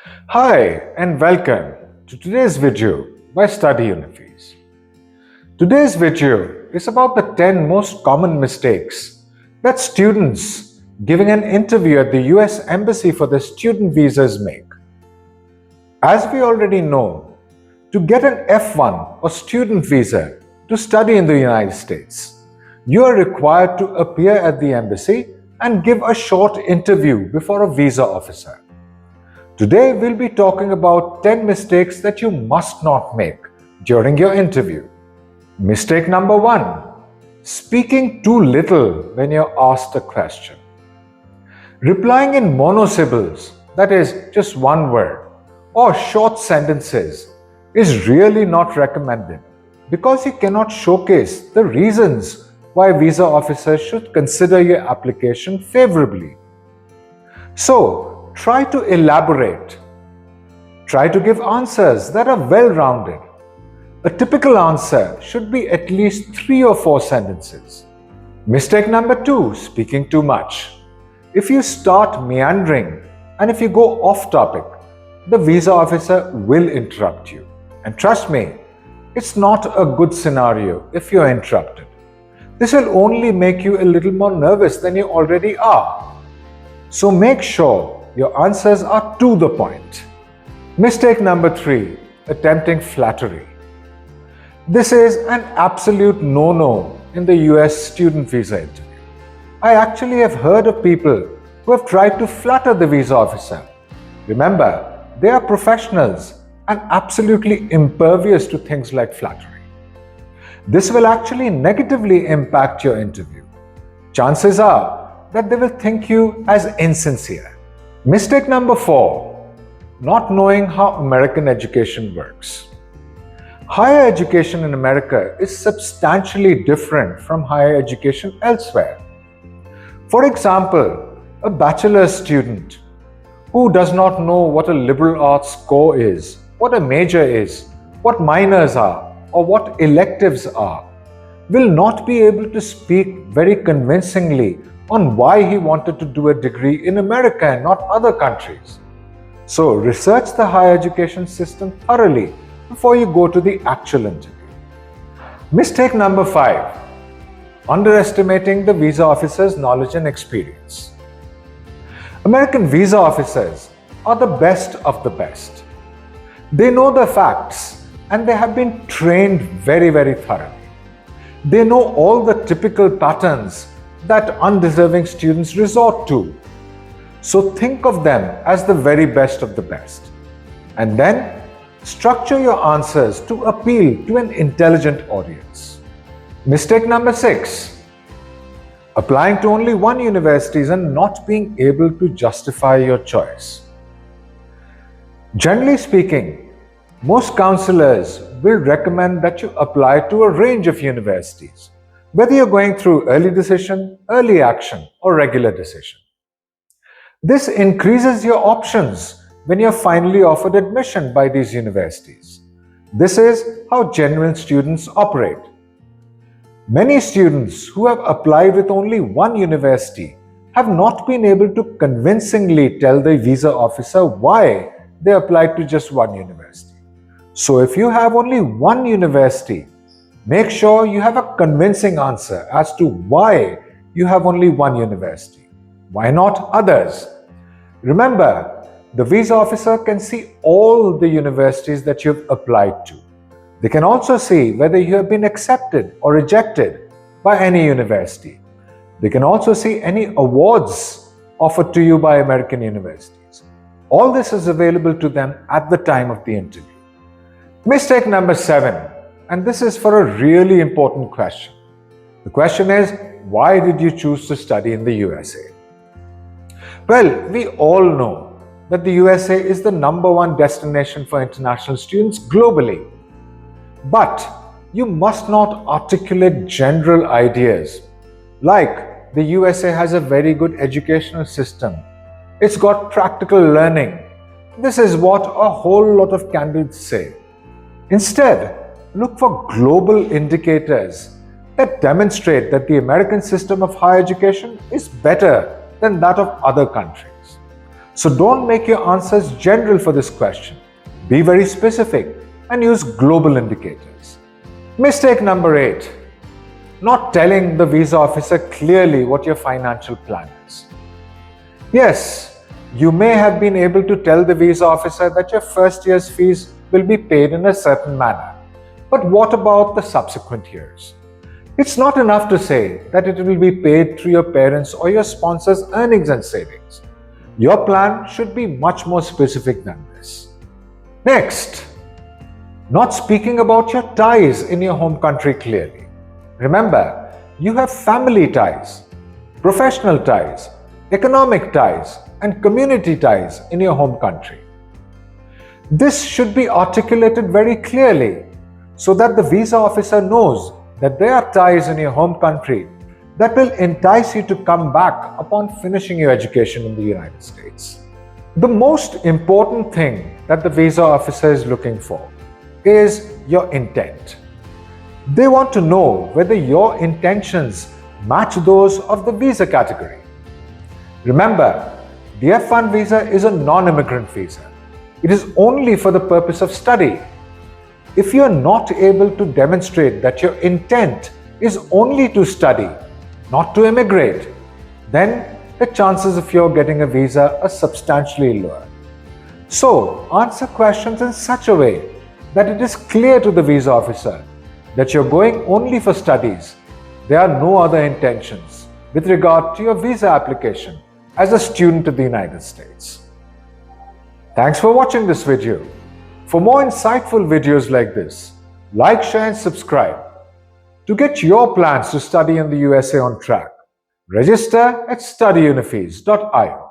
Hi and welcome to today's video by Study Unifies. Today's video is about the 10 most common mistakes that students giving an interview at the US Embassy for their student visas make. As we already know, to get an F1 or student visa to study in the United States, you are required to appear at the embassy and give a short interview before a visa officer. Today we'll be talking about 10 mistakes that you must not make during your interview. Mistake number 1. Speaking too little when you're asked a question. Replying in monosyllables, that is, just one word, or short sentences is really not recommended because you cannot showcase the reasons why visa officers should consider your application favorably. So, try to elaborate. Try to give answers that are well-rounded. A typical answer should be at least 3 or 4 sentences. Mistake number 2, speaking too much. If you start meandering and if you go off topic, the visa officer will interrupt you. And trust me, it's not a good scenario if you're interrupted. This will only make you a little more nervous than you already are. So make sure your answers are to the point. Mistake number 3, attempting flattery. This is an absolute no-no in the US student visa interview. I actually have heard of people who have tried to flatter the visa officer. Remember, they are professionals and absolutely impervious to things like flattery. This will actually negatively impact your interview. Chances are that they will think you as insincere. Mistake number 4, not knowing how American education works. Higher education in America is substantially different from higher education elsewhere. For example, a bachelor's student who does not know what a liberal arts core is, what a major is, what minors are, or what electives are, will not be able to speak very convincingly on why he wanted to do a degree in America and not other countries. So research the higher education system thoroughly before you go to the actual interview. Mistake number 5, underestimating the visa officer's knowledge and experience. American visa officers are the best of the best. They know the facts and they have been trained very thoroughly. They know all the typical patterns that undeserving students resort to. So think of them as the very best of the best. And then structure your answers to appeal to an intelligent audience. Mistake number 6, applying to only one university and not being able to justify your choice. Generally speaking, most counselors will recommend that you apply to a range of universities, whether you're going through early decision, early action, or regular decision. This increases your options when you're finally offered admission by these universities. This is how genuine students operate. Many students who have applied with only one university have not been able to convincingly tell the visa officer why they applied to just one university. So if you have only one university, make sure you have a convincing answer as to why you have only one university. Why not others? Remember, the visa officer can see all the universities that you've applied to. They can also see whether you have been accepted or rejected by any university. They can also see any awards offered to you by American universities. All this is available to them at the time of the interview. Mistake number 7. And this is for a really important question. The question is, why did you choose to study in the USA? Well, we all know that the USA is the #1 destination for international students globally. But you must not articulate general ideas like the USA has a very good educational system. It's got practical learning. This is what a whole lot of candidates say. Instead, look for global indicators that demonstrate that the American system of higher education is better than that of other countries. So don't make your answers general for this question. Be very specific and use global indicators. Mistake number 8. Not telling the visa officer clearly what your financial plan is. Yes, you may have been able to tell the visa officer that your first year's fees will be paid in a certain manner. But what about the subsequent years? It's not enough to say that it will be paid through your parents' or your sponsor's earnings and savings. Your plan should be much more specific than this. Next, not speaking about your ties in your home country clearly. Remember, you have family ties, professional ties, economic ties, and community ties in your home country. This should be articulated very clearly so that the visa officer knows that there are ties in your home country that will entice you to come back upon finishing your education in the United States. The most important thing that the visa officer is looking for is your intent. They want to know whether your intentions match those of the visa category. Remember, the F1 visa is a non-immigrant visa. It is only for the purpose of study. If you are not able to demonstrate that your intent is only to study, not to immigrate, then the chances of your getting a visa are substantially lower. So, answer questions in such a way that it is clear to the visa officer that you're going only for studies. There are no other intentions with regard to your visa application as a student of the United States. Thanks for watching this video. For more insightful videos like this, like, share and subscribe. To get your plans to study in the USA on track, register at studyunifees.io.